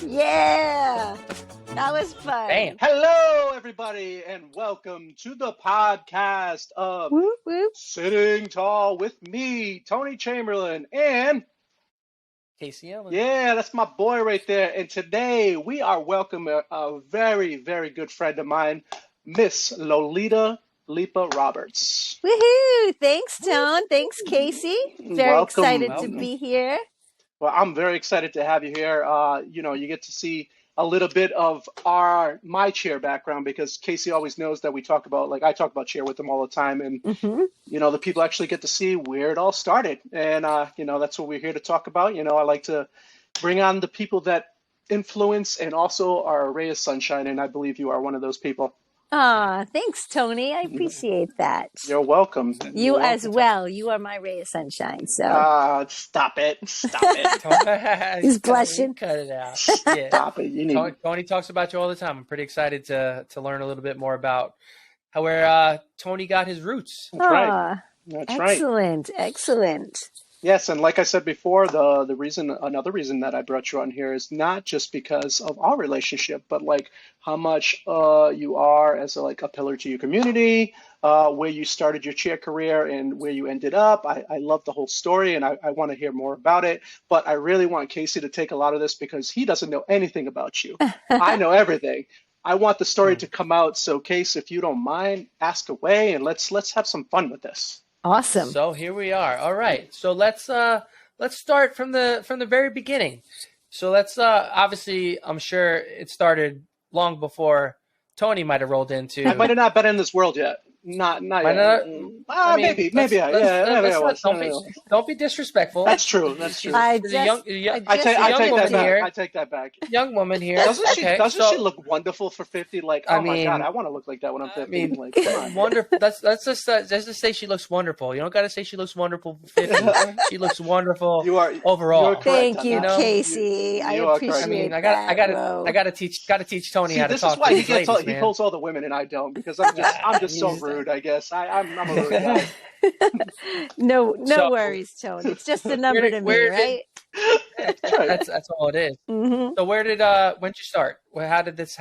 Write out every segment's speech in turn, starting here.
Yeah, that was fun. Bam. Hello, everybody, and welcome to the podcast of Whoop, whoop. Sitting Tall with me, Tony Chamberlain, and Casey Ellen. yeah, that's my boy right there. And today we are welcoming a very, very good friend of mine, Miss Lolita Lipa Roberts. Woohoo! Thanks, Tone. Thanks, Casey. Very Welcome, excited welcome. to be here. Well, I'm very excited to have you here. You get to see a little bit of my cheer background because Casey always knows that I talk about cheer with him all the time, and the people actually get to see where it all started, and that's what we're here to talk about. I like to bring on the people that influence and also are a ray of sunshine, and I believe you are one of those people. Thanks, Tony. I appreciate that. You're welcome. You You're as welcome. well. You are my ray of sunshine. So Stop it. Stop it. He's blushing. Cut it out. Yeah. Stop it. You need Tony talks about you all the time. I'm pretty excited to learn a little bit more about where Tony got his roots. That's right. That's right. Excellent. Yes, and like I said before, another reason that I brought you on here is not just because of our relationship, but like how much you are as a pillar to your community, where you started your cheer career and where you ended up. I love the whole story, and I want to hear more about it. But I really want Casey to take a lot of this because he doesn't know anything about you. I know everything. I want the story to come out. So, Casey, if you don't mind, ask away, and let's have some fun with this. Awesome. So here we are. All right. So let's start from the very beginning. So let's obviously I'm sure it started long before Tony might have rolled into. I might have not been in this world yet. Not yet. Maybe I was. Don't be disrespectful. That's true. I take that back. Young woman here. Doesn't she look wonderful for 50? My God, I want to look like that when I'm 50. Wonderful. Let's just say she looks wonderful. You don't got to say she looks wonderful for 50. She looks wonderful. Overall. Thank you, Casey. I appreciate that. I got to teach Tony how to talk. This is why he pulls all the women and I don't, because I'm just so rude. I guess I'm a rude guy. No worries, Tony. It's just a number to me, right? That's all it is. Mm-hmm. So when did you start? How did this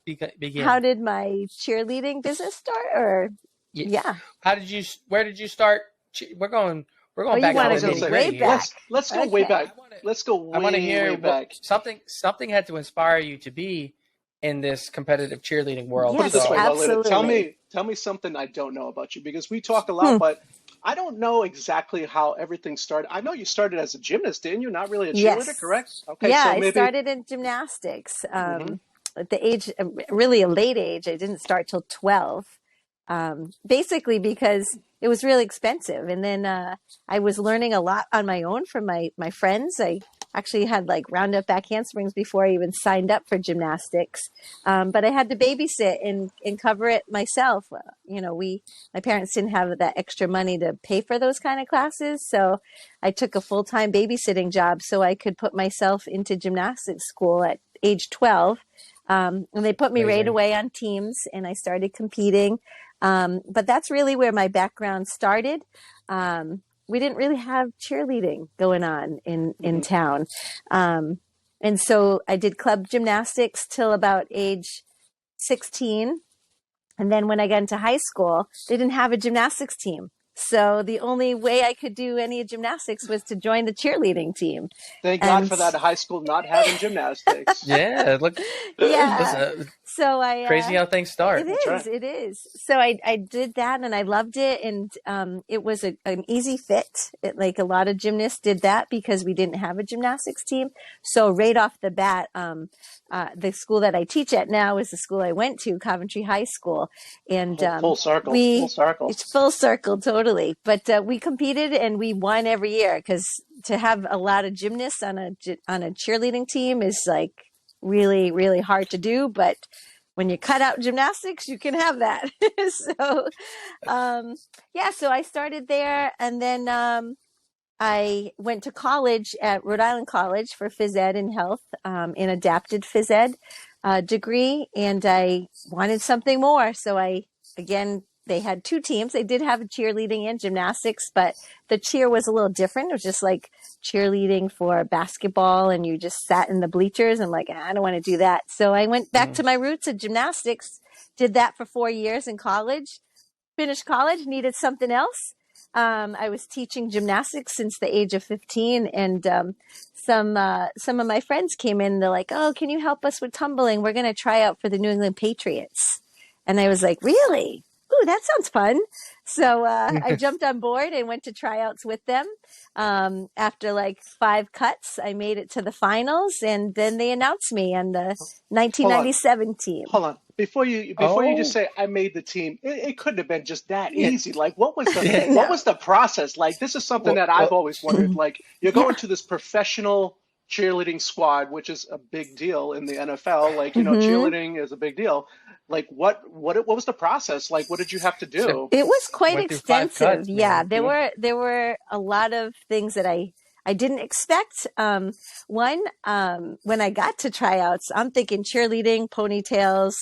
begin? How did my cheerleading business start? Or where did you start? We're going back. Way back. Let's go way back. Let's go way back. Something had to inspire you to be in this competitive cheerleading world. Yes, Put it this way, absolutely. Tell me something I don't know about you, because we talk a lot, but I don't know exactly how everything started. I know you started as a gymnast, didn't you? Not really a cheerleader, correct? Okay, yeah, so maybe... I started in gymnastics at the age, really a late age. I didn't start till 12, basically because it was really expensive. And then I was learning a lot on my own from my friends. I actually had round-up back handsprings before I even signed up for gymnastics. But I had to babysit and cover it myself. My parents didn't have that extra money to pay for those kind of classes. So I took a full-time babysitting job so I could put myself into gymnastics school at age 12. And they put me right away on teams and I started competing. But that's really where my background started. We didn't really have cheerleading going on in town. And so I did club gymnastics till about age 16. And then when I got into high school, they didn't have a gymnastics team. So the only way I could do any gymnastics was to join the cheerleading team. Thank God for that high school not having gymnastics. Yeah, look. Yeah. So crazy how things start. It is. So I did that and I loved it, and it was an easy fit. A lot of gymnasts did that because we didn't have a gymnastics team. So right off the bat, the school that I teach at now is the school I went to, Coventry High School, and full circle. It's full circle, totally. But we competed and we won every year, because to have a lot of gymnasts on a cheerleading team is really, really hard to do. But when you cut out gymnastics, you can have that. So I started there, and then I went to college at Rhode Island College for phys ed and health, in adapted phys ed degree, and I wanted something more. So I again they had two teams. They did have cheerleading and gymnastics, but the cheer was a little different. It was just like cheerleading for basketball, and you just sat in the bleachers. I'm like, I don't want to do that. So I went back to my roots of gymnastics, did that for 4 years in college, finished college, needed something else. I was teaching gymnastics since the age of 15, and some of my friends came in. They're like, "Oh, can you help us with tumbling? We're going to try out for the New England Patriots." And I was like, "Really? Ooh, that sounds fun." So I jumped on board and went to tryouts with them. After like 5 cuts, I made it to the finals, and then they announced me on the 1997 team. Hold on. Before you just say I made the team, it couldn't have been just that easy. Like, what was the process? Like, this is something that I've always wondered. Like, you're going to this professional cheerleading squad, which is a big deal in the NFL. Like, cheerleading is a big deal. Like, what was the process? Like, what did you have to do? It was quite extensive. Cuts, yeah, there were a lot of things that I didn't expect. One, when I got to tryouts, I'm thinking cheerleading, ponytails,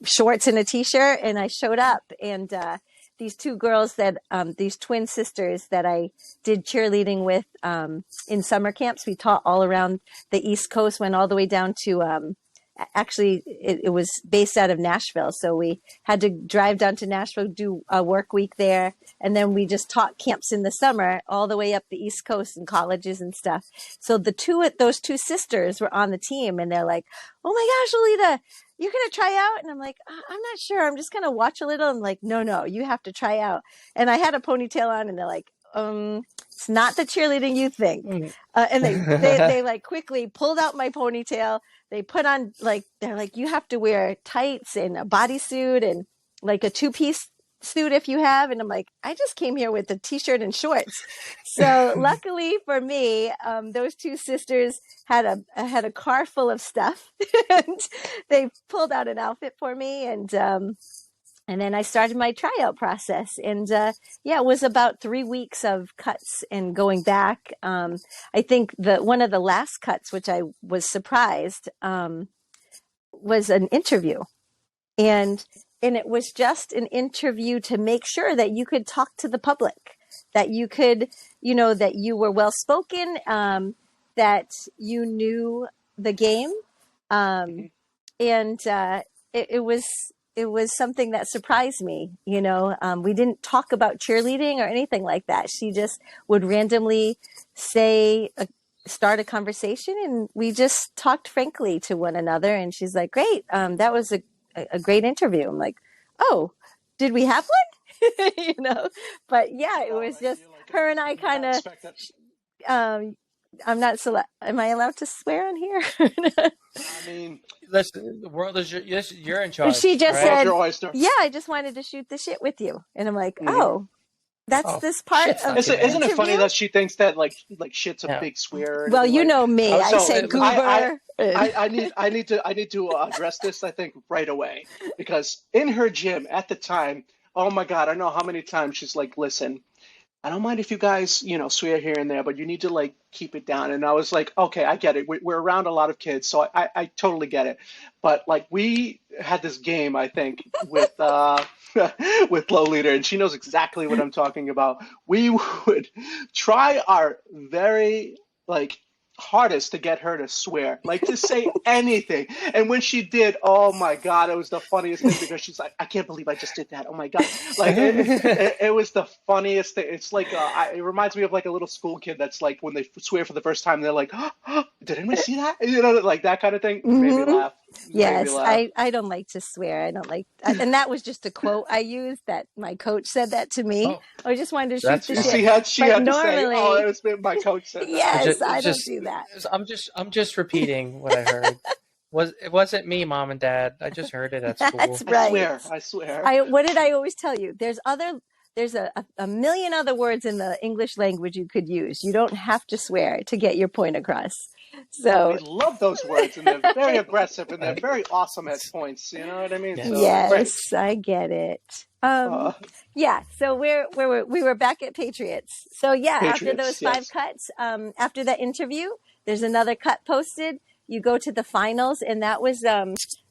shorts and a t-shirt, and I showed up, and these two girls these twin sisters that I did cheerleading with in summer camps. We taught all around the East Coast, went all the way down to actually it was based out of Nashville. So we had to drive down to Nashville, do a work week there. And then we just taught camps in the summer all the way up the East Coast and colleges and stuff. So those two sisters were on the team, and they're like, "Oh my gosh, Lolita, you're going to try out?" And I'm like, "I'm not sure. I'm just going to watch a little." I'm like, no, you have to try out. And I had a ponytail on, and they're like, it's not the cheerleading you think. And they like quickly pulled out my ponytail. They put on they're like, you have to wear tights and a bodysuit and like a 2-piece suit if you have. And I'm like, I just came here with a t-shirt and shorts. So luckily for me, those two sisters had a car full of stuff, and they pulled out an outfit for me. And then I started my tryout process, and it was about 3 weeks of cuts and going back. I think one of the last cuts, which I was surprised, was an interview, and it was just an interview to make sure that you could talk to the public, that you could, that you were well spoken, that you knew the game, and it was something that surprised me. We didn't talk about cheerleading or anything like that. She just would randomly start a conversation, and we just talked frankly to one another. And she's like, "Great. That was a great interview." I'm like, "Oh, did we have one?" But yeah, it was just her and I kind of, am I allowed to swear on here? I mean, listen, the world is you're in charge. She just said, your oyster. "Yeah, I just wanted to shoot the shit with you," and I'm like, "Oh, that's this part of Isn't it funny that she thinks that like shit's a big swear? Well, you know me. I say goober. I need to address this, I think, right away, because in her gym at the time, oh my God, I know how many times she's like, "Listen, I don't mind if you guys, swear here and there, but you need to like keep it down." And I was like, okay, I get it. We're around a lot of kids, so I totally get it. But like we had this game, I think, with with Lolita, and she knows exactly what I'm talking about. We would try our very hardest to get her to swear, to say anything. And when she did, oh my God, it was the funniest thing, because she's like, "I can't believe I just did that. Oh my God." It was the funniest thing. It's like, it reminds me of like a little school kid that's like, when they swear for the first time, they're like, "Oh, did anyone see that?" Like that kind of thing. Made me laugh. Yes, I don't like to swear. I don't like, and that was just a quote I used that my coach said that to me. Oh, I just wanted to shoot the shit. She had to say, "Oh, it was my coach said that." Yes, I don't do that. I'm just repeating what I heard. It wasn't me, Mom and Dad. I just heard it at school. That's right. I swear. What did I always tell you? There's a million other words in the English language you could use. You don't have to swear to get your point across. So we love those words, and they're very aggressive, and they're very awesome at points. You know what I mean? So, yes, I get it. Yeah. So we were back at Patriots. So yeah, Patriots, after those 5 cuts, after that interview, there's another cut posted. you go to the finals, and that was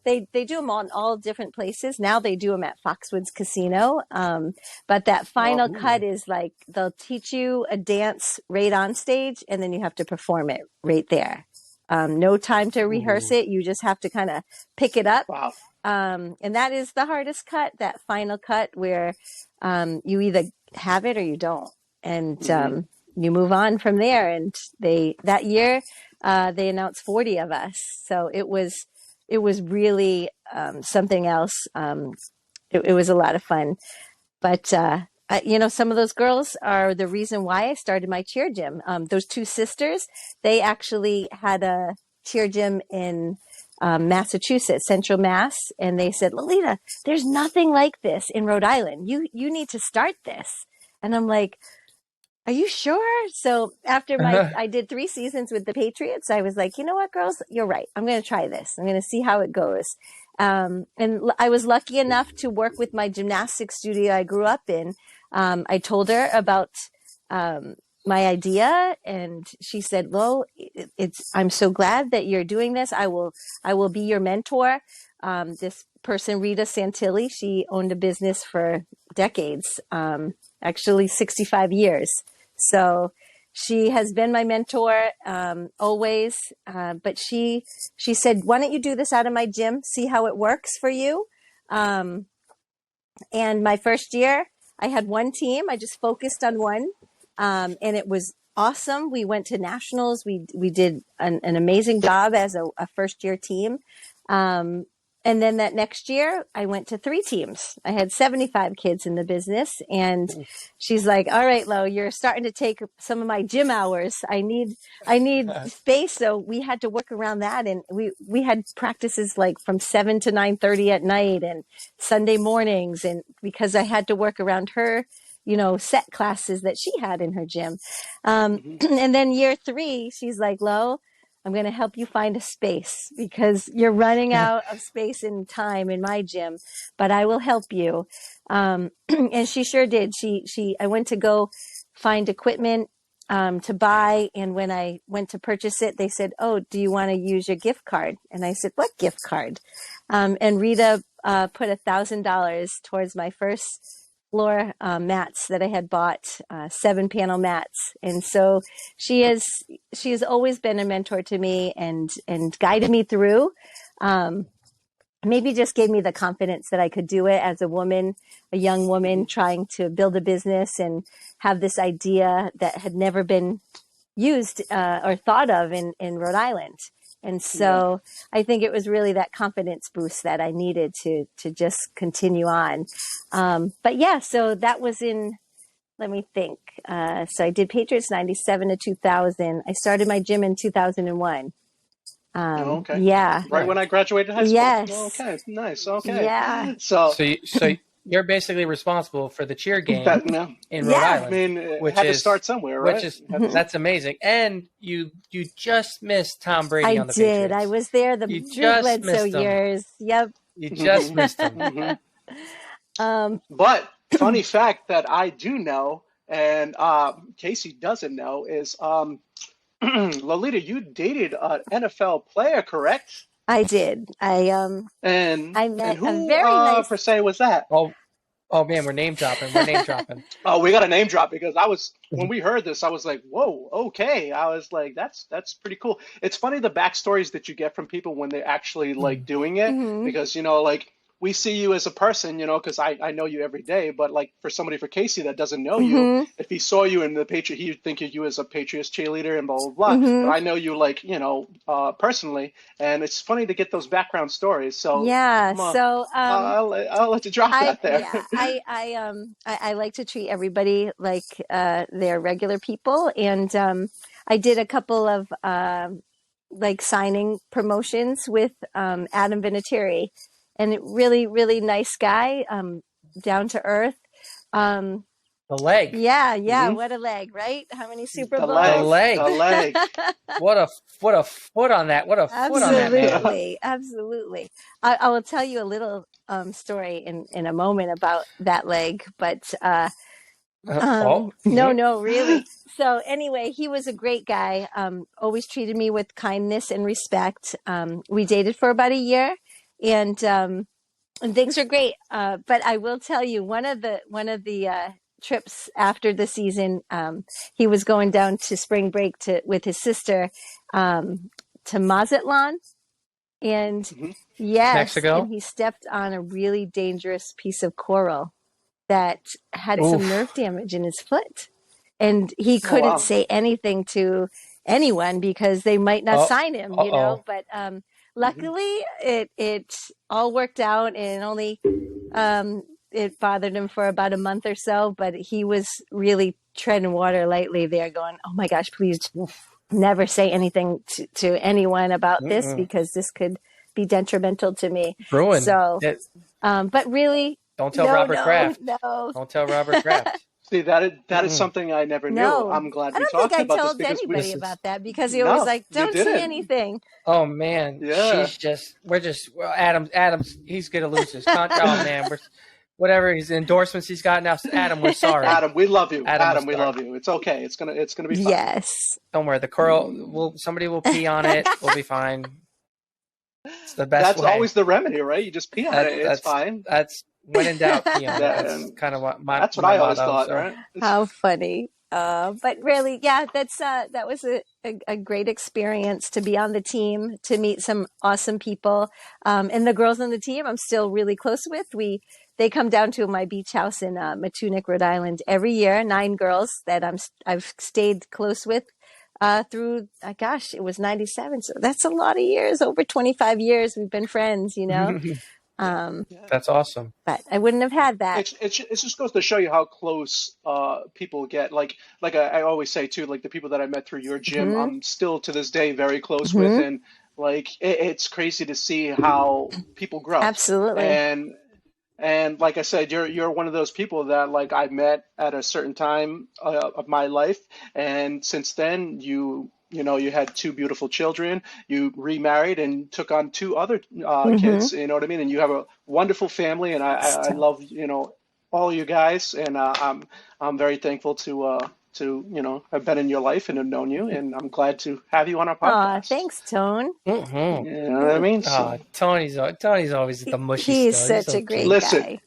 they do them on all different places. Now they do them at Foxwoods Casino, but that final cut is like they'll teach you a dance right on stage, and then you have to perform it right there. No time to rehearse it. You just have to kind of pick it up. Wow. And that is the hardest cut, that final cut where you either have it or you don't. And you move on from there. And that year they announced 40 of us. So it was really something else. It was a lot of fun. But some of those girls are the reason why I started my cheer gym. Those two sisters, they actually had a cheer gym in Massachusetts, Central Mass, and they said, Lolita, there's nothing like this in Rhode Island. You need to start this. And I'm like, are you sure? So after I did 3 seasons with the Patriots, I was like, you know what, girls, you're right. I'm going to try this. I'm going to see how it goes. And I was lucky enough to work with my gymnastics studio I grew up in. I told her about my idea, and she said, well, I'm so glad that you're doing this. I will be your mentor. This person, Rita Santilli, she owned a business for decades, actually 65 years. So she has been my mentor always. But she said, why don't you do this out of my gym? See how it works for you. And my first year, I had one team. I just focused on one. And it was awesome. We went to nationals. We did an amazing job as a first year team. And then that next year I went to 3 teams. I had 75 kids in the business, and she's like, all right, Lo, you're starting to take some of my gym hours. I need space. So we had to work around that. And we had practices like from 7 to 9:30 at night and Sunday mornings. And because I had to work around her, set classes that she had in her gym. And then year 3, she's like, Lo, I'm going to help you find a space because you're running out of space and time in my gym, but I will help you. And she sure did. I went to go find equipment to buy. And when I went to purchase it, they said, oh, do you want to use your gift card? And I said, what gift card? And Rita put $1,000 towards my first floor mats that I had bought, 7-panel mats. And so she has always been a mentor to me and guided me through. Maybe just gave me the confidence that I could do it as a woman, a young woman trying to build a business and have this idea that had never been used or thought of in Rhode Island. And so I think it was really that confidence boost that I needed to just continue on. But yeah, so that was let me think. So I did Patriots 97 to 2000. I started my gym in 2001. Okay. Yeah. Right when I graduated high school. Yes. Okay. Nice. Okay. Yeah. So you're basically responsible for the cheer game in Rhode Yeah. Island. I mean, which had to is start somewhere, right? Which is that's amazing. And you just missed Tom Brady on the I did. Patriots. I was there the You Drew just Bledsoe missed him. years. Yep. You just missed him. But funny fact that I do know, and Casey doesn't know, is Lolita, you dated an NFL player, correct? I did. And I met who a very nice. per se was that? Oh man, we're name dropping. Oh, we got a name drop because when we heard this, I was like, whoa, okay. I was like, that's pretty cool. It's funny the backstories that you get from people when they're actually like doing it, because like we see you as a person, because I know you every day, but like for Casey that doesn't know you, if he saw you in the Patriot, he'd think of you as a Patriots cheerleader and blah, blah, blah. But I know you like, personally, and it's funny to get those background stories. So Yeah. So I'll let you drop that there. Yeah, I like to treat everybody like they're regular people, and I did a couple of like signing promotions with Adam Vinatieri, and really, really nice guy, down to earth. The leg. Yeah. What a leg, right? How many Super Bowls? The leg. What a foot on that. What a foot on that man. Absolutely. I will tell you a little story in a moment about that leg, but No, no, really. So anyway, he was a great guy. Always treated me with kindness and respect. We dated for about a year, and and things are great. But I will tell you, one of the trips after the season, he was going down to spring break to with his sister to Mazatlan, and Hmm. yes, and Mexico. he stepped on a really dangerous piece of coral that had some Oof. nerve damage in his foot. And he Oh couldn't wow. say anything to anyone because they might not Oh, sign him, uh-oh. But Hmm. luckily, it all worked out, and only it bothered him for about a month or so. But he was really treading water lightly there, going, "Oh my gosh, please Oof. never say anything to anyone about this Mm-mm. because this could be detrimental to me." Ruin So, it. but really, Don't tell no, Robert no, Kraft. no. Don't tell Robert Kraft. See, that is Mm-mm. something I never knew. No, I'm glad I we don't think talked I about this told because we, anybody This is. about that because he always no, like, you don't say didn't. anything. Oh man, Yeah. well, Adam's he's gonna lose his contract. Oh man, whatever his endorsements he's got now. Adam, we're sorry. Adam, we love you. Adam, we're Adam, we sorry. love you. It's okay. It's gonna be fine. Yes. Don't worry. The curl will somebody will pee on it. We'll be fine. It's the best That's way. always the remedy, right? You just pee on it. It's That's fine. when in doubt, pee on it. That, That's and kind of what my that's what my I always motto. thought, So right? How funny. But really, yeah, that was a great experience to be on the team, to meet some awesome people. And the girls on the team I'm still really close with. They come down to my beach house in Matunic, Rhode Island every year, 9 girls that I've stayed close with through, gosh, it was 97. So that's a lot of years, over 25 years we've been friends. Um, Yeah. that's awesome. but I wouldn't have had that. It just goes to show you how close people get. Like I always say too, like the people that I met through your gym, Hmm. I'm still to this day very close with, Hmm. and like it's crazy to see how people grow. Absolutely. And and like I said, you're one of those people that like I met at a certain time of my life, and since then you had two beautiful children, you remarried and took on two other Hmm. kids. You know what I mean? And you have a wonderful family, and I So, love all you guys, and I'm very thankful to have been in your life and have known you, and I'm glad to have you on our aw, podcast. thanks, Tone. Mm-hmm. You know what I mean? So Tony's always the mushy He's stuff. He's such so a great cute. listen. guy.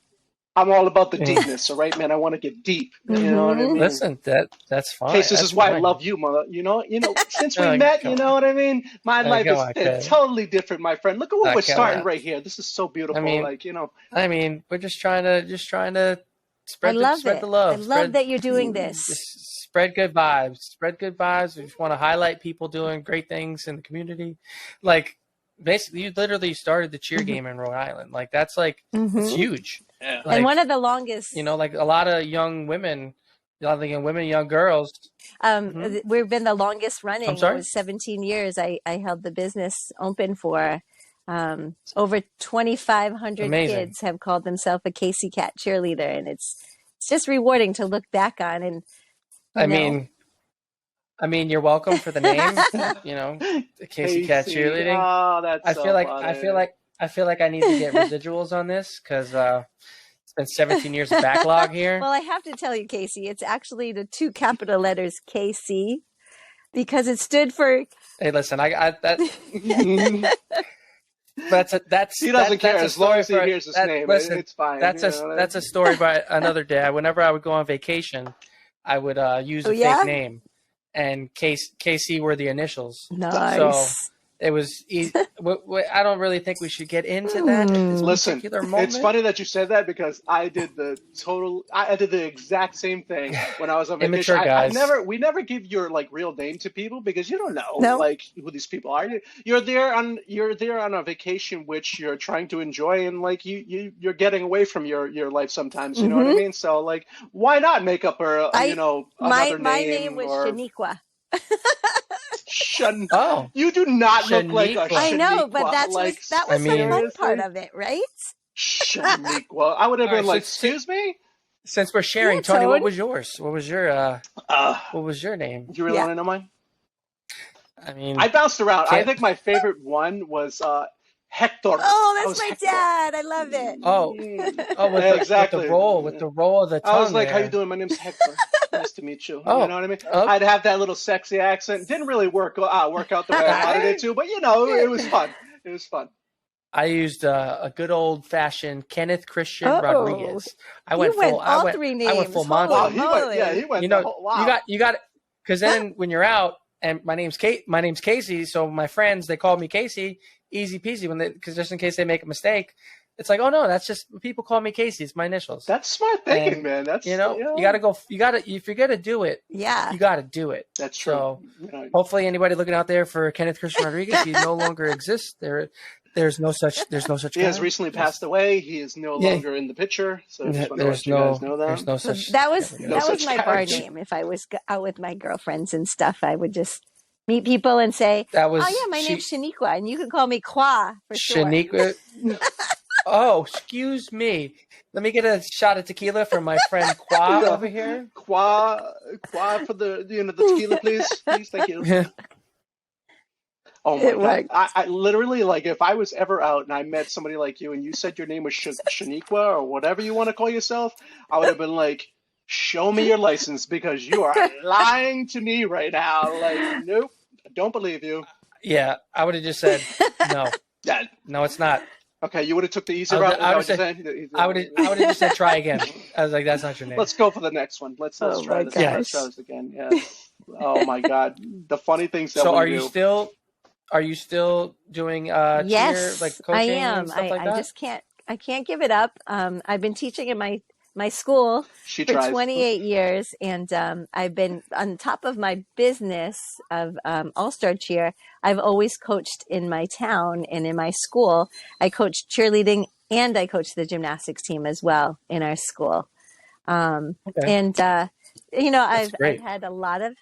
I'm all about the Mm. deepness, all right, man. I want to get deep. You know what I Hmm. mean? Listen, that's fine. Case, this is That's why I fine. love you, mother. Since we met, Come you on. know what I mean? My life Come is on, kid. totally different, my friend. Look at what we're Come starting on. right here. This is so I beautiful. mean, we're just trying to I spread the love spread the it. I love, love that you're doing this. just spread good vibes, spread good vibes. We just want to highlight people doing great things in the community. Like basically, you literally started the cheer Hmm. game in Rhode Island. Like that's Hmm. huge. Yeah. And Like one of the longest, like a lot of young women, young girls. Hmm. we've been the longest I'm running. It sorry. was 17 years. I held the business open for. Over 2,500 Amazing. kids have called themselves a Casey Cat cheerleader, and it's just rewarding to look back on and you I know. mean, you're welcome for the name. The Casey Cat Casey. cheerleading. Oh, that's I feel so like I funny. feel like I feel like I need to get residuals on this because it's been 17 years of backlog here. Well, I have to tell you, Casey, it's actually the two capital letters KC because it stood for. Hey, listen, I that that's He doesn't care that's a as long story as he for hears his that. name. Listen, It's fine. that's You a know what I that's a story by another day. Whenever I would go on vacation, I would use Oh a yeah, fake name, and KC were the initials. So nice. it was easy. I don't really think we should get into that at this Listen, particular it's moment. funny that you said that because I did the exact same thing when I was on vacation. Immature guys. We never give your like real name to people because you don't know No. like who these people are. You're there on a vacation which you're trying to enjoy, and like you're getting away from your life sometimes. You know what I Hmm. mean? So like, why not make up another My name name was or Shaniqua. Shan? Oh, You do not look like a Shaniqua. I know, but Shaniqua. Like that I was the mean, fun part seriously? of it, right? Shaniqua. I would have all right. been like, excuse me? Since we're sharing, Yeah, Tony, what Toad. was yours? What was your Uh, name? do you really Yeah. want to know mine? I mean, I bounced around. I can't. think my favorite one was Hector. Oh, I that's was my Hector. dad. I love it. Oh, oh, Exactly. with the roll of the I was tongue like, "How you there. doing? My name's Hector. Nice to meet you." You Oh, know what I mean? oh. I'd have that little sexy accent. Didn't really work out the way I wanted it to, but it was fun. It was fun. I used a good old fashioned Kenneth Christian Oh, Rodriguez. you went all three I went names. full Holy Wow, Monty. he moly. went You the know, whole wow. you got because then when you're out and my name's Casey, so my friends they call me Casey, easy peasy because just in case they make a mistake, it's like, oh no, that's just people call me Casey. It's my initials. That's smart thinking, And man. That's you gotta go. If you're gonna do it, Yeah. you gotta do it. That's true. So hopefully, anybody looking out there for Kenneth Christian Rodriguez, he no longer exists. There's no such He has recently passed away. He is no longer in the picture. So I just want to let you guys know that. There's no So such. that was No that such was my bar character. name. If I was out with my girlfriends and stuff, I would just meet people and say, That was "Oh yeah, my name's Shaniqua, and you can call me Qua for short." Shaniqua. Oh, excuse me. Let me get a shot of tequila from my friend Qua over here. Qua for the the tequila, please. Please, thank you. Oh my It God. worked. I literally, like, if I was ever out and I met somebody like you and you said your name was Shaniqua or whatever you want to call yourself, I would have been like, show me your license because you are lying to me right now. Like, nope, I don't believe you. Yeah, I would have just said no. Yeah. No, it's not. Okay, you would have took the easy route. I would have just said try again. I was like, that's not your name. Let's go for the next one. Let's Oh try my this. gosh. Let's try this again. Yeah. Oh my God. The funny things that So we are do. you still doing cheer, Yes, like I coaching am. and stuff like I that? just can't give it up. I've been teaching in my school She for tries. 28 years, and I've been on top of my business of All-Star Cheer. I've always coached in my town and in my school. I coach cheerleading and I coach the gymnastics team as well in our school. Okay. And That's I've great. had a lot of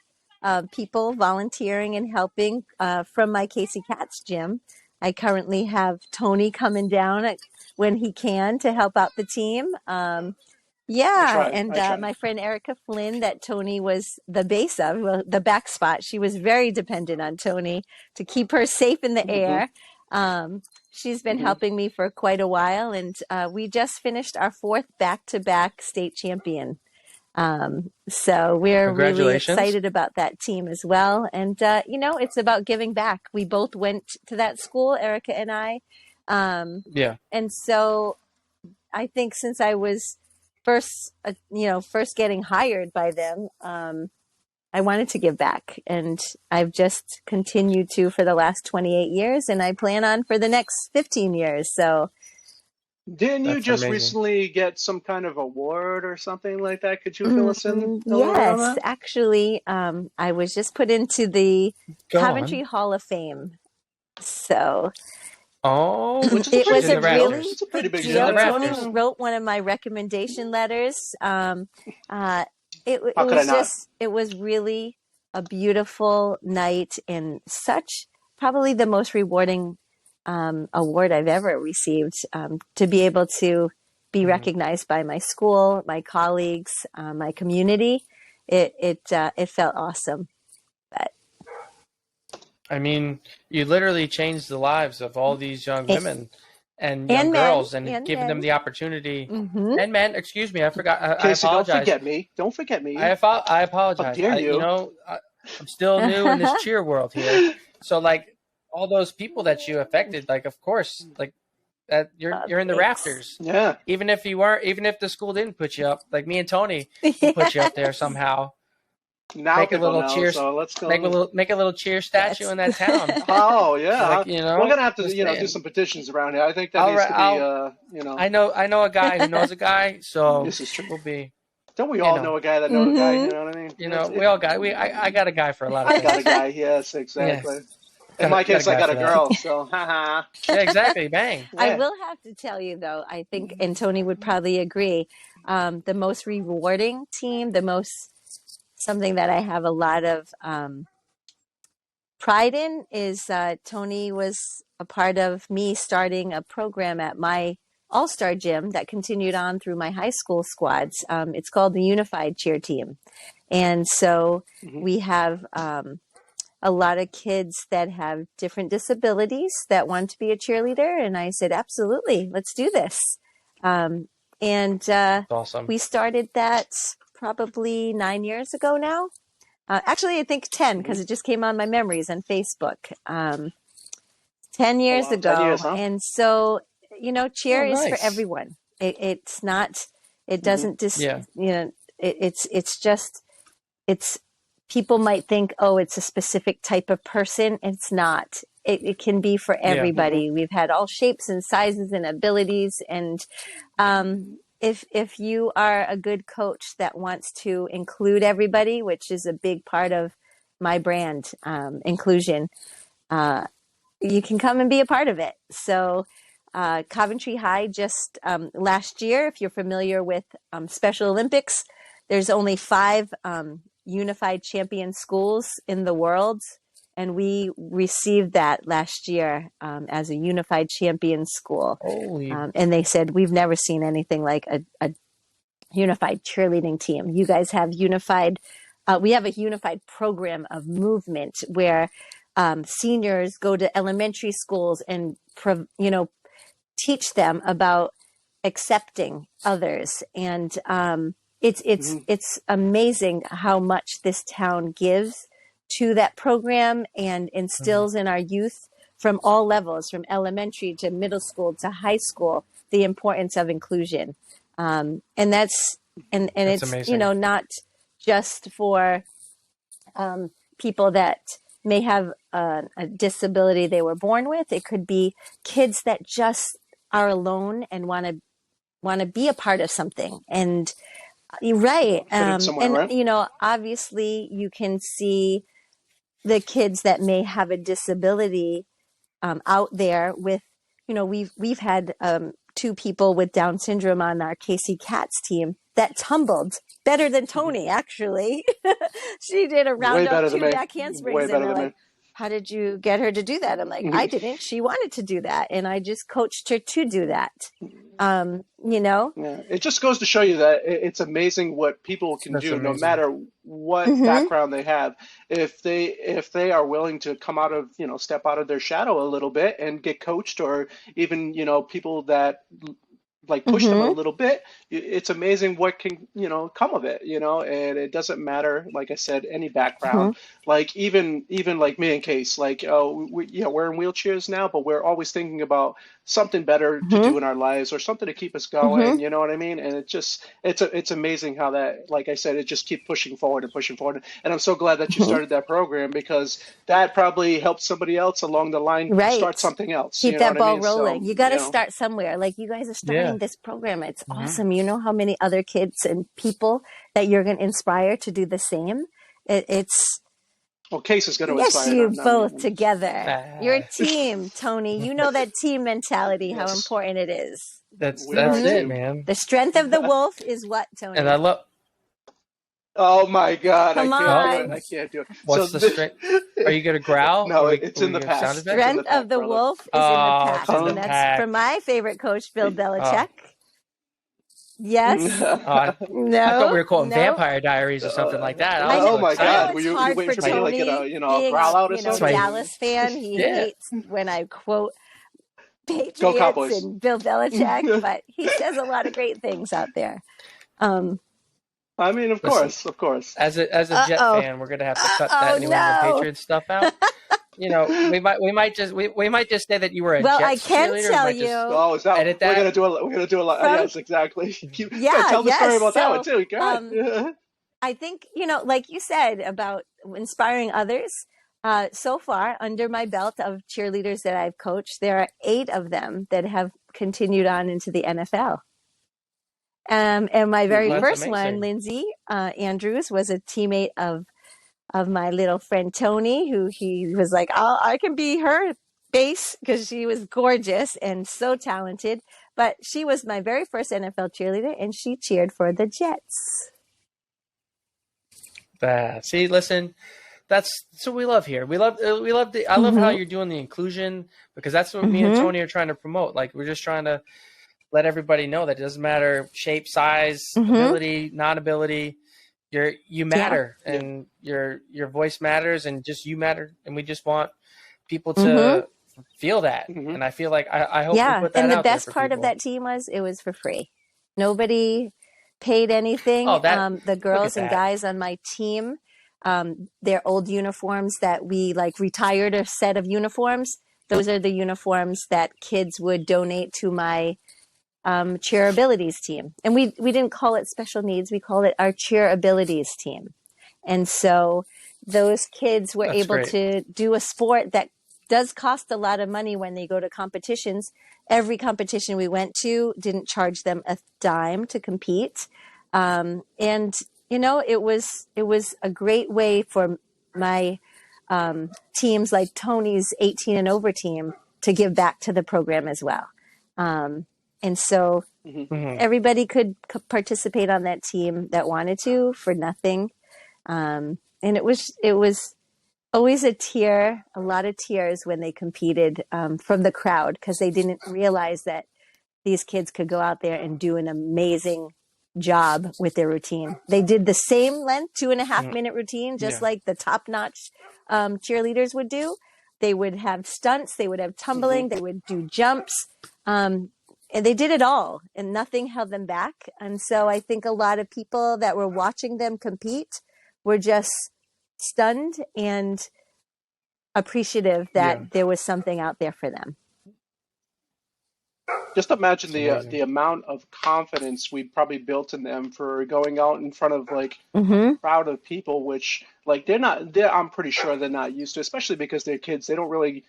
people volunteering and helping from my Casey Katz gym. I currently have Tony coming down when he can to help out the team. I And try. my friend Erica Flynn, that Tony was the base of, well, the back spot. She was very dependent on Tony to keep her safe in the Mm-hmm. air. She's been Mm-hmm. helping me for quite a while, and we just finished our fourth back-to-back state champion. So we're really Congratulations. excited about that team as well. And, it's about giving back. We both went to that school, Erica and I. Yeah. And so I think since I was first getting hired by them, I wanted to give back, and I've just continued to for the last 28 years, and I plan on for the next 15 years. So Didn't you That's just amazing. recently get some kind of award or something like that? Could you fill us in a little bit on yes, that? actually, I was just put into the Go Coventry on. Hall of Fame. So Oh, Which is a it pretty was she's a in the big deal. really rafters. It's a pretty big big She's in deal. the deal. Tony rafters. wrote one of my recommendation letters. It How could I was not? it was really a beautiful night and such probably the most rewarding award I've ever received, to be able to be Mhm. recognized by my school, my colleagues, my community. It felt awesome. But I mean, you literally changed the lives of all these young And- women and young and men, girls and and giving them men. the opportunity. Mm-hmm. And men, excuse me, I forgot. I Casey, don't apologize. forget me. Don't forget me. I How apologize. dare you? I'm still new in this cheer world here. So, like, all those people that you affected, like, of course, like, that you're in the Thanks. rafters. Yeah. Even if the school didn't put you up, like me and Tony will put you up there somehow. Now Make a people little know, cheer, so let's go. make a little cheer statue in that town. Oh yeah, Like, you know, we're gonna have to, just do saying. some petitions around here. I think that All needs right, to be, I know a guy who knows a guy, so this is true. we'll be. Don't we you all know. know a guy that know a guy? Mhm. You know what I mean? You know, I got a guy for a lot of I things. got a guy. Yes, exactly. In my case, I got a guy for that. girl. So, haha. Yeah, exactly. Bang. I Yeah. will have to tell you, though, I think, and Tony would probably agree, the most rewarding team, something that I have a lot of pride in is Tony was a part of me starting a program at my All-Star gym that continued on through my high school squads. It's called the Unified Cheer Team. And so Mhm. we have a lot of kids that have different disabilities that want to be a cheerleader. And I said, absolutely, let's do this. And Awesome. we started that probably 9 years ago now. Actually, I think 10, because it just came on my memories on Facebook. 10 years ago. 10 years, huh? And so, cheer is for nice. everyone. It's not, it doesn't it's people might think, oh, it's a specific type of person. It's not. It can be for everybody. We've had all shapes and sizes and abilities. And if you are a good coach that wants to include everybody, which is a big part of my brand, inclusion, you can come and be a part of it. So Coventry High just last year, if you're familiar with Special Olympics, there's only 5 unified champion schools in the world. And we received that last year as a unified champion school. And they said, we've never seen anything like a unified cheerleading team. You guys have unified, we have a unified program of movement where seniors go to elementary schools and, teach them about accepting others. And it's amazing how much this town gives to that program and instills in our youth from all levels, from elementary to middle school to high school, the importance of inclusion. And it's amazing. Not just for people that may have a disability they were born with. It could be kids that just are alone and want to be a part of something. And right. Right? Obviously you can see the kids that may have a disability out there with, we've had 2 people with Down syndrome on our Casey Cats team that tumbled better than Tony, actually. She did a round up 2 back handsprings, and they're like, how did you get her to do that? I'm like, I didn't. She wanted to do that, and I just coached her to do that. Yeah, it just goes to show you that it's amazing what people can do, no matter what background they have. If they are willing to come out of, step out of their shadow a little bit and get coached, or even, people that like push them a little bit, it's amazing what can, come of it, and it doesn't matter, like I said, any background. Like even like me and Case, like, we're in wheelchairs now, but we're always thinking about something better to do in our lives, or something to keep us going, you know what I mean? And it's amazing how that, like I said, it just keeps pushing forward and pushing forward. And I'm so glad that you started that program, because that probably helped somebody else along the line start something else. Keep that ball rolling. So, you got to start somewhere. Like, you guys are starting this program. It's awesome. You know how many other kids and people that you're going to inspire to do the same? Well, Case is going to inspire. Yes, you both together. You're a team, Tony. You know that team mentality, how important it is. That's it, man. The strength of the wolf is what, Tony? And I love... Oh my God! Come on. I can't do it. What's the strength? Are you going to growl? No, it's in the past. Strength of the wolf is in the past, and that's from my favorite coach, Bill Belichick. Yes. No. I thought we were calling Vampire Diaries or something like that. Oh my God! Were you waiting for Tony to get a growl out or something? Dallas fan. He hates when I quote Patriots and Bill Belichick, but he says a lot of great things out there. I mean, of course. As a Jet fan, we're gonna have to cut that New England Patriots stuff out. We might just say that you were a Jets I can cheerleader. tell you. Is that edit that? We're gonna do a lot. Yes, exactly. Tell the story about that one too. Go ahead. I think like you said about inspiring others. So far, under my belt of cheerleaders that I've coached, there are 8 of them that have continued on into the NFL. And my very first one, Lindsay Andrews, was a teammate of my little friend Tony, who he was like, I can be her base, because she was gorgeous and so talented. But she was my very first NFL cheerleader, and she cheered for the Jets. See, listen, that's what we love here. I love how you're doing the inclusion, because that's what me and Tony are trying to promote. Like, we're just trying to let everybody know that it doesn't matter shape, size, ability, non-ability. you matter, and your voice matters, and just you matter, and we just want people to feel that. And I feel like I hope we put that and the out there best for part of people. that team was it was for free. Nobody paid anything. Oh, The look at girls and that. guys on my team, their old uniforms that we like retired a set of uniforms. Those are the uniforms that kids would donate to my cheer abilities team. And we didn't call it special needs. We called it our cheer abilities team. And so those kids were That's able great. to do a sport that does cost a lot of money when they go to competitions. Every competition we went to didn't charge them a dime to compete. And, you know, it was a great way for my teams like Tony's 18 and over team to give back to the program as well. And so everybody could participate on that team that wanted to for nothing. And it was always a lot of tears when they competed from the crowd, because they didn't realize that these kids could go out there and do an amazing job with their routine. They did the same length, 2.5 minute routine, just like the top notch cheerleaders would do. They would have stunts, they would have tumbling, they would do jumps. And they did it all, and nothing held them back. And so I think a lot of people that were watching them compete were just stunned and appreciative that there was something out there for them. Just imagine the amount of confidence we probably built in them for going out in front of like a crowd of people, which like I'm pretty sure they're not used to, especially because they're kids. They don't really,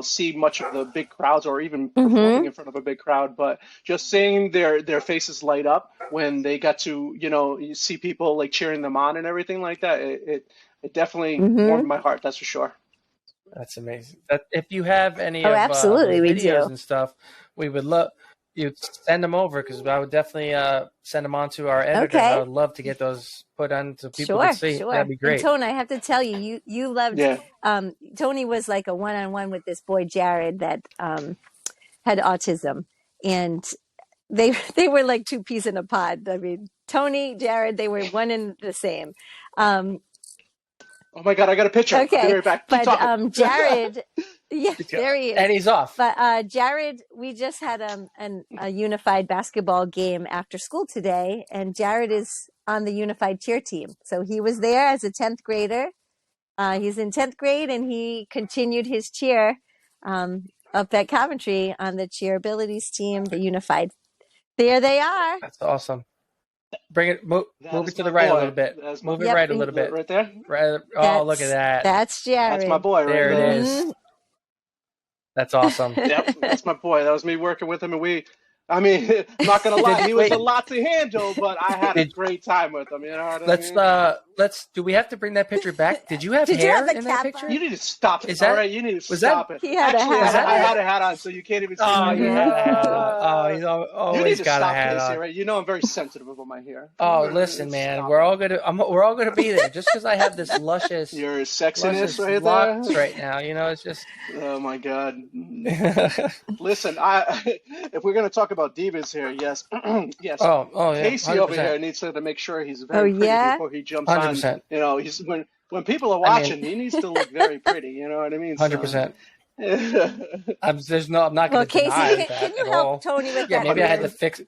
see much of the big crowds or even performing in front of a big crowd. But just seeing their faces light up when they got to, you see people like cheering them on and everything like that, it definitely warmed my heart. That's for sure. That's amazing. If you have any absolutely, we videos do. and stuff, we would love you send them over, because I would definitely send them on to our editor. Okay. I would love to get those put on so people can see. Sure. That'd be great. And Tony, I have to tell you, you loved. Tony was like a one-on-one with this boy Jared that had autism, and they were like two peas in a pod. I mean, Tony, Jared, they were one and the same. Oh my God, I got a picture. Okay, I'll be right back. Keep talking. Jared, there he is. And he's off. But Jared, we just had a unified basketball game after school today, and Jared is on the unified cheer team. So he was there as a 10th grader. He's in 10th grade, and he continued his cheer up at Coventry on the cheer abilities team, the unified. There they are. That's awesome. Bring it, move it to the right a little bit. Move it right a little bit. Right there? Right. Oh, look at that. That's Jared. That's my boy right there. there. It is. That's awesome. Yep, that's my boy. That was me working with him, and I'm not gonna lie, he was a lot to handle, but I had a great time with him. You know what I mean? Do we have to bring that picture back? Did you have Did you hair have the in that cap picture? on? You need to stop it. Is that- all right, you need to was stop that- it. He had a Actually, hat I on. had a hat on, so you can't even see Oh, my you hair. had a hat on. Oh, he's You need always to got a stop, hat Casey, on. right? You know I'm very sensitive about my hair. Oh, listen, man, Stop we're it. all gonna be there. Just because I have this luscious Your sexiness right locks there. right now, it's just. Oh my God. Listen, if we're gonna talk about divas here, yes, yes. Oh yeah. Casey over 100%. here needs to make sure he's very pretty yeah? before he jumps on. 100%. He's when people are watching, he needs to look very pretty. You know what I mean? 100%. So- I'm not Well, going to Casey, deny can that you at help all. Tony with Yeah, that? maybe I had to fix.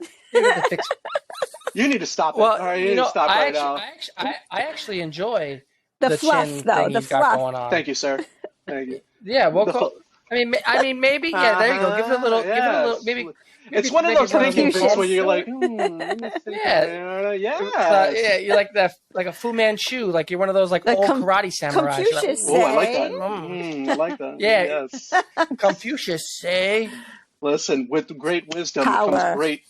You need to stop it. Well, All right, you need to stop right now. I actually enjoy the fluff, chin though. thing The he's got fluff. going on. Thank you, sir. Thank you. Yeah, well, The fu- I mean, maybe. Yeah, there you go. Give it a little. Give it a little. Yes. Maybe. It's one of maybe those one of thinking those bits where you're like, Yeah. yeah. Yeah, you're like that, like a Fu Manchu, like you're one of those like Like old karate samurais. You're like, Confucius Oh, I like that. say. I like that. Yeah. Yes. Confucius say. Listen, with great wisdom Power. comes great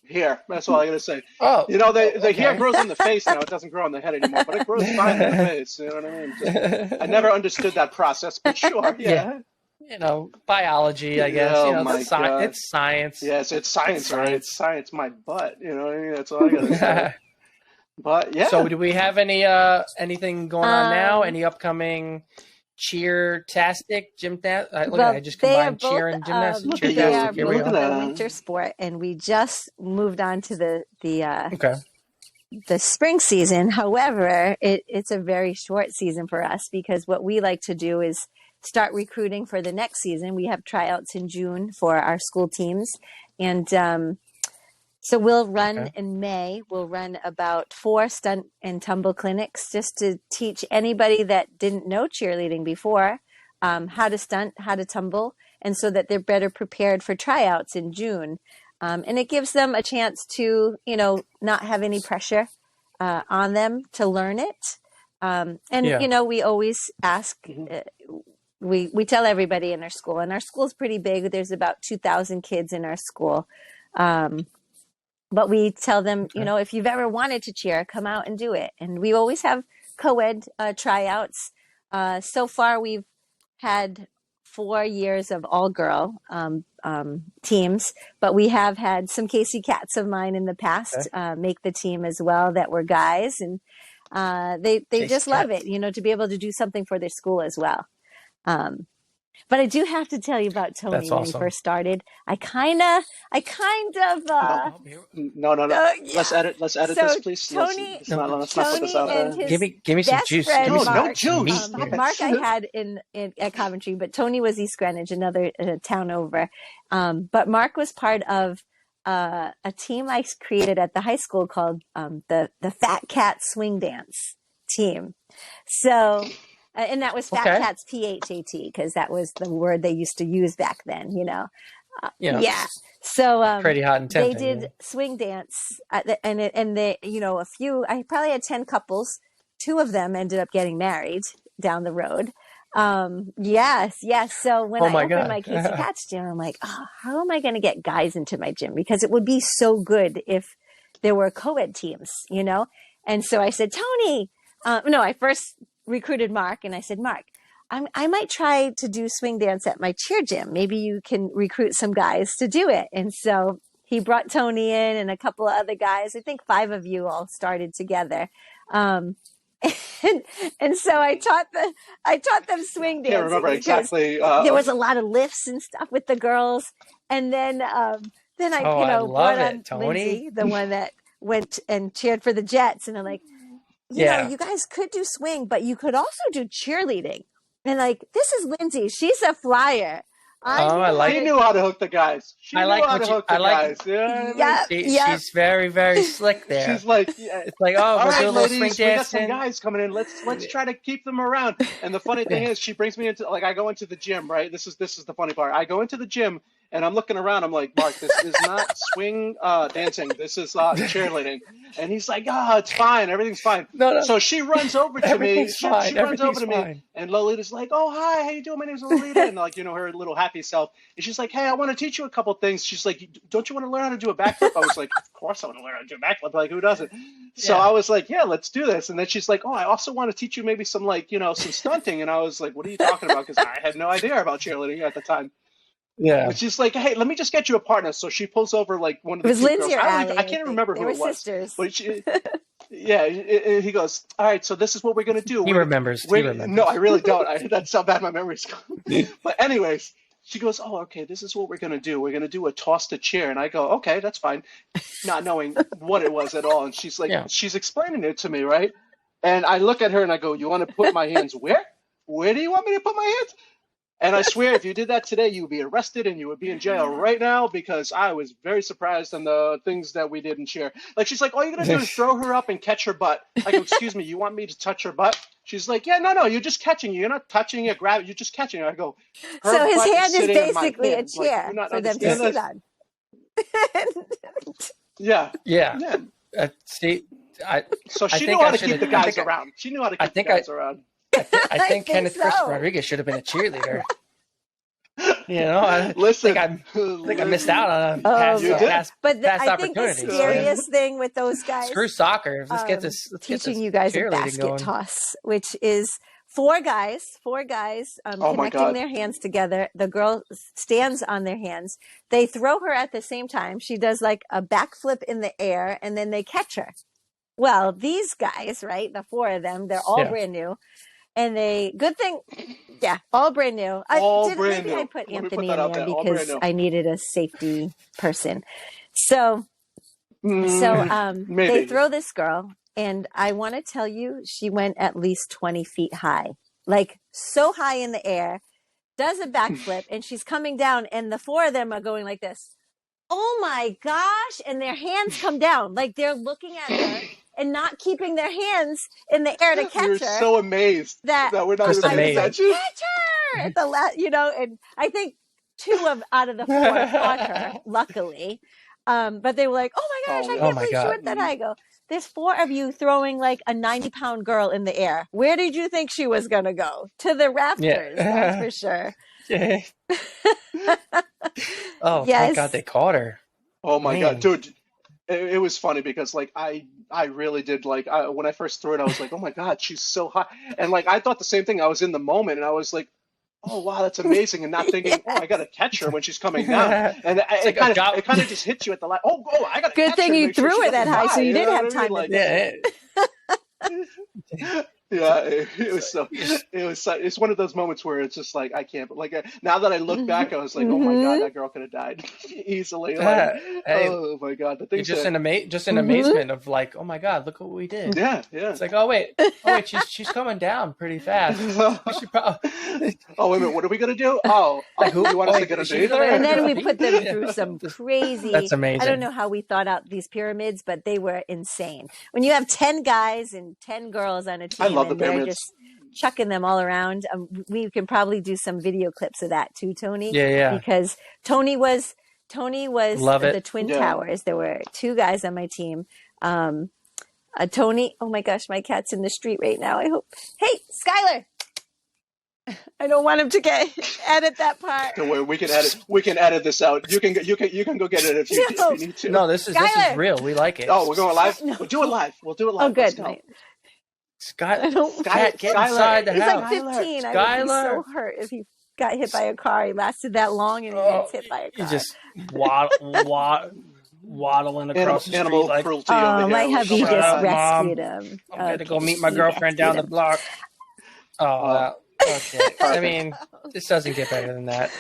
hair. That's all I gotta say. Oh, The hair grows in the face now. It doesn't grow on the head anymore, but it grows fine in the face. You know what I mean? I never understood that process, but sure, yeah. Biology, I guess. Oh my God. It's science. Yes, it's science, It's right? science. It's science, my butt. You know what I mean? That's all I gotta say. But yeah. So, do we have anything going on now? Any upcoming cheer-tastic, gymnastic? Look, Well, I just they are combined cheer and gymnastics. look at They you. are Cheer-tastic. Here we both Look go. at a that. winter sport, and we just moved on to the Okay. the spring season. However, it's a very short season for us because what we like to do is start recruiting for the next season. We have tryouts in June for our school teams. And so we'll run Okay. in May, we'll run about 4 stunt and tumble clinics just to teach anybody that didn't know cheerleading before how to stunt, how to tumble, and so that they're better prepared for tryouts in June. And it gives them a chance to, not have any pressure on them to learn it. And, Yeah. we always ask, we tell everybody in our school, and our school's pretty big. There's about 2,000 kids in our school. But we tell them, if you've ever wanted to cheer, come out and do it. And we always have co-ed tryouts. So far, we've had 4 years of all-girl teams, but we have had some Casey Cats of mine in the past make the team as well that were guys. And they Casey just love Cats. it, to be able to do something for their school as well. But I do have to tell you about Tony That's when he awesome. first started. I kind of, No. Let's edit So this, please. Tony, Let's not put this out and there. his Give me some best juice. friend Give me No, some no Mark. juice. meat Stop here. it. Mark I had at Coventry, but Tony was East Greenwich, another town over. But Mark was part of a team I created at the high school called the Fat Cat Swing Dance team. So, and that was Fat Okay. Cats PHAT because that was the word they used to use back then. Yeah. So Pretty hot and they tempting. did swing dance, and they, a few. I probably had 10 couples. 2 of them ended up getting married down the road. Yes. So when Oh I my opened God. my Casey Cats gym, I'm like, oh, how am I going to get guys into my gym? Because it would be so good if there were co-ed teams, And so I said, Tony, no, I first recruited Mark, and I said, Mark, I might try to do swing dance at my cheer gym. Maybe you can recruit some guys to do it. And so he brought Tony in and a couple of other guys. I think 5 of you all started together. And so I taught them swing dancing. Can't remember exactly. There was a lot of lifts and stuff with the girls. And then I, I love brought it, on Tony. Lindsay, the one that went and cheered for the Jets. And I'm like, you guys could do swing, but you could also do cheerleading. And this is Lindsay. She's a flyer. She knew how to hook the guys. She knew how to hook the guys. Yeah. She's very, very slick there. She's like, it's like, oh, all we'll right, do a little ladies, swing we got some dancing. guys coming in. Let's try to keep them around. And the funny thing is, she brings me into, I go into the gym, right? This is the funny part. I go into the gym and I'm looking around. I'm like, Mark, this is not swing dancing. This is cheerleading. And he's like, it's fine. Everything's fine. No. So she runs over to me. Everything's fine. She runs over to Everything's me, fine. and Lolita's like, oh, hi, how you doing? My name's Lolita. And her little happy self. And she's like, hey, I want to teach you a couple things. She's like, don't you want to learn how to do a backflip? I was like, of course I want to learn how to do a backflip. Like, who doesn't? So I was like, yeah, let's do this. And then she's like, oh, I also want to teach you maybe some some stunting. And I was like, what are you talking about? Because I had no idea about cheerleading at the time. Yeah. But she's like, hey, let me just get you a partner. So she pulls over one of the It was two Lindsay girls. or Allie, I can't remember who they it were was. sisters. But he goes, all right, so this is what we're going to do. He remembers. No, I really don't. That's how bad my memory's going. But anyways, she goes, oh, okay, this is what we're going to do. We're going to do a toss to cheer. And I go, okay, that's fine. Not knowing what it was at all. And she's like, she's explaining it to me, right? And I look at her and I go, you want to put my hands where? Where do you want me to put my hands? And I swear, if you did that today, you would be arrested and you would be in jail right now, because I was very surprised on the things that we did in cheer. Like, she's like, all you're going to do is throw her up and catch her butt. I go, excuse me, you want me to touch her butt? She's like, yeah, no, you're just catching. You're not touching it, grab it, you're just catching it. I go, so his hand is sitting in my basically a hand. chair Like, for them to sit on. Yeah. See, So she I knew think how I to should've- keep the guys around. She knew how to keep the guys around. I think I think Kenneth so. Christopher Rodriguez should have been a cheerleader. I Listen, think I missed out on a You did. past But past I think the opportunities. scariest thing with those guys, Screw soccer. Let's get this. Let's get teaching this you guys a cheerleading basket going. toss, which is four guys Oh my connecting God. their hands together. The girl stands on their hands. They throw her at the same time. She does like a backflip in the air, and then they catch her. Well, these guys, right, the 4 of them, they're all brand new. And all brand new. Maybe I put Let me Anthony put that in out there there. All brand because new. I needed a safety person. So So they Maybe. throw this girl, and I want to tell you, she went at least 20 feet high, like so high in the air, does a backflip, and she's coming down, and the four of them are going like this. Oh my gosh. And their hands come down, like they're looking at her and not keeping their hands in the air to We catch were her. so amazed That that we're not Just even paying amazed. attention. catch her at the last, and I think out of the four caught her, luckily. But they were like, "Oh my gosh, Oh, I yeah. Oh can't my believe she God. went that high." I go, there's four of you throwing like a 90-pound girl in the air. Where did you think she was gonna go? To the rafters, that's for sure. Yeah. Oh, thank God Yes. they caught her. Oh my Man. God, dude. It was funny because like I really did like when I first threw it I was like, oh my God, she's so high, and like I thought the same thing. I was in the moment and I was like, oh wow, that's amazing, and not thinking, oh, I gotta catch her when she's coming down, and It's it like a kind of just hit you at the last. Oh, I gotta Good catch thing her, you make sure threw she her that doesn't high, die. so you You did know have what I mean? time to Like, think. yeah, it was so it's one of those moments where it's just like I can't. Like now that I look back, I was like, oh my God, that girl could have died easily. Like, Hey, oh my God, the you're things just that. in amazement of like, oh my God, look what we did. Yeah, yeah. It's like, oh wait, she's coming down pretty fast. We should probably Oh, wait a minute. What are we gonna do? Oh, like who? you want us to get She's underneath gonna her? And then have we to put them Yeah. through some That's crazy, I amazing. don't know how we thought out these pyramids, but they were insane. When you have 10 guys and 10 girls on a I team love the and they're pyramids. just chucking them all around, we can probably do some video clips of that too, Tony, Yeah. because Tony was Love the it. Twin Yeah. Towers. There were two guys on my team. Tony, oh my gosh, my cat's in the street right now. I hope. Hey, Skylar. I don't want him to edit that part. Don't worry, we can edit. We can edit this out. You can go get it if you need to. No, this is Skylar! real. We like it. Oh, we're going live. No. We'll do it live. We'll do it Oh, live. Let's good. go. Sky, I don't. Cat, get Skylar. inside the He's house. like 15. I would be Skylar. so hurt if he got hit by a car. He lasted that long and he gets hit by a car. You just waddling across the street Animal like, cruelty over my here. hubby Shut just up, Mom. rescued him. I'm going to go Okay, meet my he girlfriend down the rescued him. block. Oh, okay. I mean, this doesn't get better than that.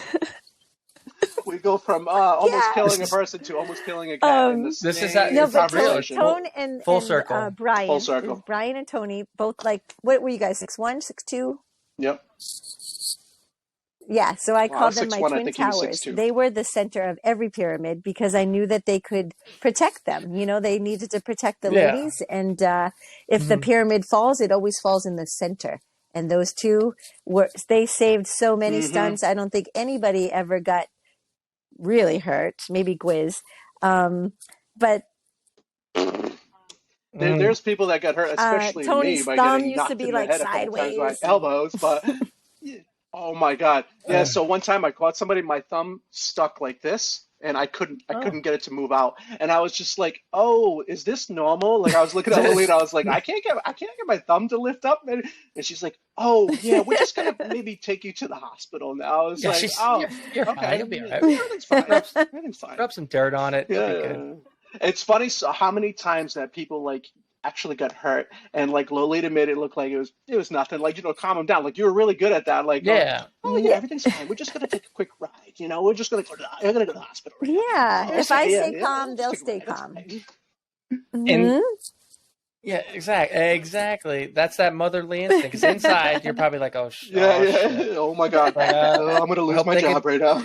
We go from almost Yeah. killing a person to almost killing a cat in This is same how- No, it's but not real. conversation. Tone and Full circle. Brian, Full circle. Brian and Tony, both like, what were you guys? 6'1", 6'2"? Yep. Yeah, so I Wow, called them my 6'1", I twin think he was towers. 6'2". They were the center of every pyramid because I knew that they could protect them. They needed to protect the Yeah. ladies. And if the pyramid falls, it always falls in the center. And those two they saved so many stunts. I don't think anybody ever got really hurt, maybe Gwiz. But There's people that got hurt, especially Tony's me, by thumb getting used to knocked be in the like head a couple times by sideways. elbows. But oh my God, yeah. So one time I caught somebody, my thumb stuck like this, and I couldn't get it to move out, and I was just like, oh, is this normal? Like I was looking at Lolita, I was like, I can't get my thumb to lift up, and she's like, oh yeah, we're just gonna maybe take you to the hospital now. I was like, oh, you're okay, fine. You'll be all right. Everything's fine. Everything's fine. Rub some dirt on it. It'll be Yeah. good. It's funny how many times that people like actually got hurt, and like Lolita made it look like it was nothing. Like, calm them down. Like, you were really good at that. Like, Yeah. oh yeah, everything's fine. We're just gonna take a quick ride. We're just gonna go to the hospital. Right now. yeah, Oh, if I yeah, stay calm, they'll let's stay take a ride. calm. That's Mhm. And yeah, exactly. That's that motherly instinct. Because inside, you're probably like, fine. Yeah, shit. Oh my God, Like, I'm gonna lose hope my they job right now.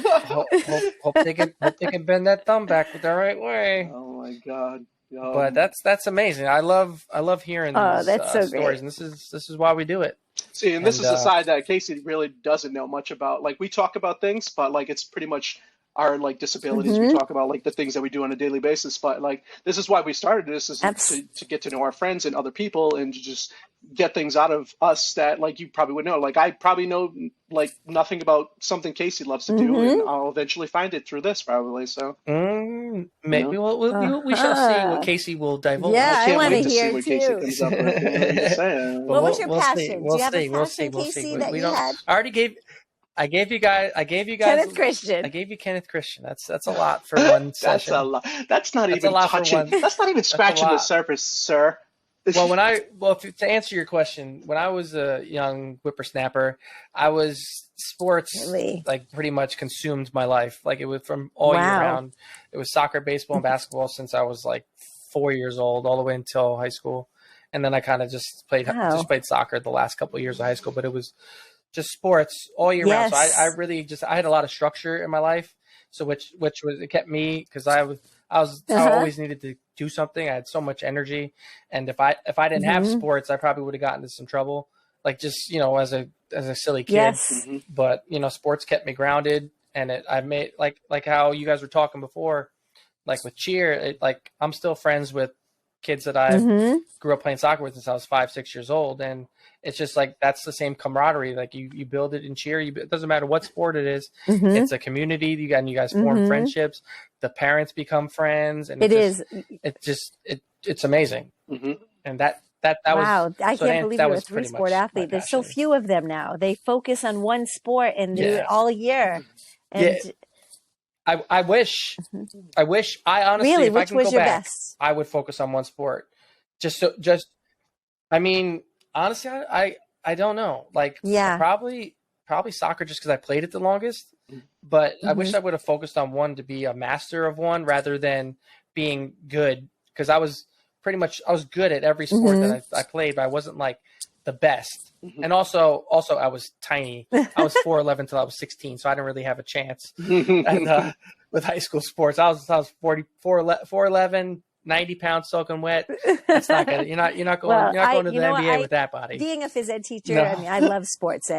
hope they can bend that thumb back the right way. Oh my God. But that's amazing. I love hearing these that's so stories, great. and this is why we do it. See, and this And, is the side that Casey really doesn't know much about. Like, we talk about things, but like it's pretty much our like disabilities. We talk about like the things that we do on a daily basis. But like this is why we started this, is to get to know our friends and other people, and to just get things out of us that like you probably would know. Like I probably know like nothing about something Casey loves to do, and I'll eventually find it through this probably. So Maybe we shall see what Casey will divulge. Yeah, I can't want wait to to see hear what Casey too. comes up with. I'm just saying. What was your We'll passion? see. Do We'll you have see. a We'll passion, see. Casey, that We you don't. had? I already gave. I gave you guys. Kenneth Christian. I gave you Kenneth Christian. That's a lot for one That's session. a lot. That's not That's a even lot for touching. one- That's not even scratching the lot. surface, sir. Well, to answer your question, when I was a young whippersnapper, sports Really? like pretty much consumed my life. Like it was from all year Wow. round. It was soccer, baseball, and basketball since I was like 4 years old, all the way until high school. And then I kind of just played soccer the last couple of years of high school, but it was just sports all year round. So I really I had a lot of structure in my life. So which it kept me, because I always needed to do something. I had so much energy, and if I didn't have sports, I probably would have gotten into some trouble. Like just as a silly kid. Yes. But sports kept me grounded, and I made like how you guys were talking before, like with cheer. I'm still friends with kids that I grew up playing soccer with since I was 5-6 years old, and it's just like that's the same camaraderie. Like you build it in cheer. It doesn't matter what sport it is. It's a community. You guys form friendships. The parents become friends, and it's amazing. And that wow, was I can't believe you're a pretty three-sport much athlete. There's so few of them now. They focus on one sport and do it all year. And I wish. I honestly, really, if I which can was go your back, best? I would focus on one sport. I mean, honestly, I don't know. Like, probably soccer, just because I played it the longest. But I wish I would have focused on one to be a master of one rather than being good, because I was good at every sport that I played, but I wasn't like the best. And also I was tiny. I was 4'11" until I was 16, so I didn't really have a chance. And with high school sports, I was 4'11", 90 pounds soaking wet. That's not good. You're not going to the NBA with that body. Being a phys ed teacher, I mean, I love sports.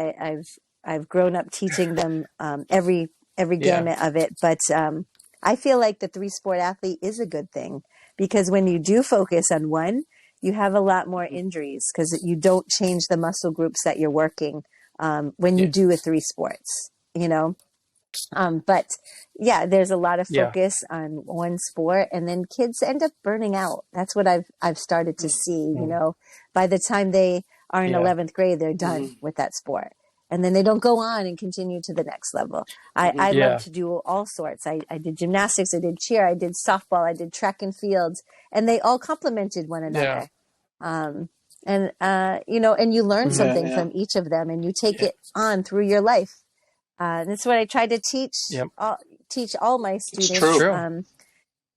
I've grown up teaching them every gamut of it. But I feel like the 3-sport athlete is a good thing, because when you do focus on one, you have a lot more injuries because you don't change the muscle groups that you're working when you do a 3 sports, but there's a lot of focus on one sport, and then kids end up burning out. That's what I've started to see. By the time they are in 11th grade, they're done with that sport, and then they don't go on and continue to the next level. I love to do all sorts. I did gymnastics, I did cheer, I did softball, I did track and fields, and they all complemented one another. And you learn something from each of them, and you take it on through your life. And that's what I try to teach all my students. It's true.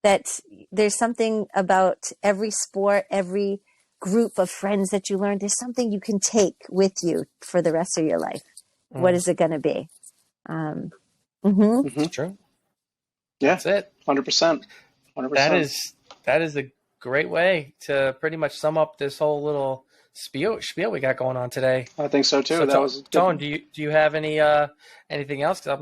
That there's something about every sport, every group of friends that you learn. There's something you can take with you for the rest of your life. What is it going to be? It's true. Yeah, that's it. 100%. 100%. That is a great way to pretty much sum up this whole little spiel we got going on today. I think so too. So Tone, do you have anything else? Because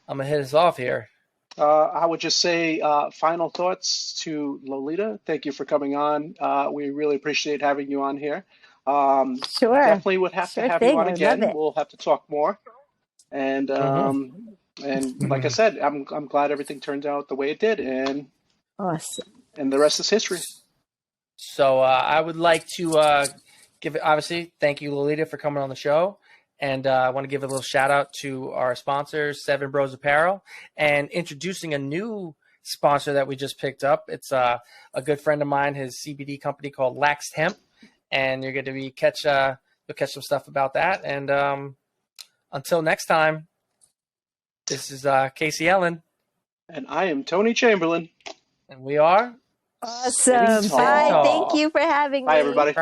I'm gonna hit us off here. I would just say final thoughts to Lolita. Thank you for coming on. We really appreciate having you on here. Sure. Definitely would have to have you on again. We'll have to talk more. And and like I said, I'm glad everything turned out the way it did, and awesome. And the rest is history. So I would like to thank you, Lolita, for coming on the show. And I want to give a little shout out to our sponsors, Seven Bros Apparel, and introducing a new sponsor that we just picked up. It's a good friend of mine, his CBD company called Laxed Hemp, and you're going to you'll catch some stuff about that. And until next time, this is Casey Ellen, and I am Tony Chamberlain, and we are awesome. Bye. Thank you for having me. Bye, everybody.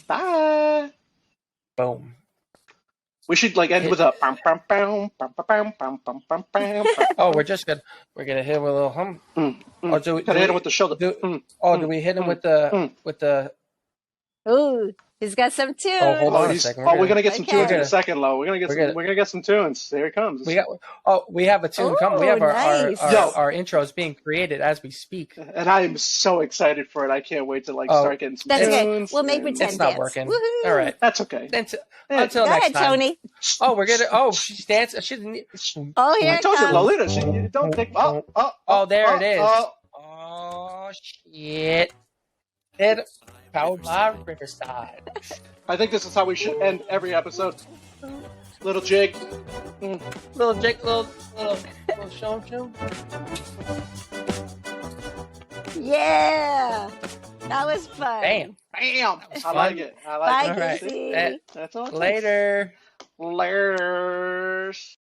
Bye. Boom. We should end with a. Oh, we're gonna hit him with a little hum. Or do we hit him with the shoulder? Do we hit him with the? Ooh, he's got some tunes. Oh, hold on a second. We're gonna get some tunes in a second, Lo. We're gonna get some tunes. Here it comes. We have a tune coming. We have nice. our intros being created as we speak. And I am so excited for it. I can't wait to start getting some tunes. That's okay. We'll make pretend It's not dance. working. Woo-hoo. All right. That's okay. Until Go next ahead, time. Tony. Oh, we're gonna. Oh, she's dancing. She didn't. Oh, here I it told you, comes. Lolita. You don't think. Oh, there it is. Oh, shit. Powered by Riverside. I think this is how we should end every episode. Little jig. Little Jake, little show. Yeah. That was fun. Bam. Bam! I fun. like it. I like Bye, it. All right. Casey. That's all it takes. Later. Later.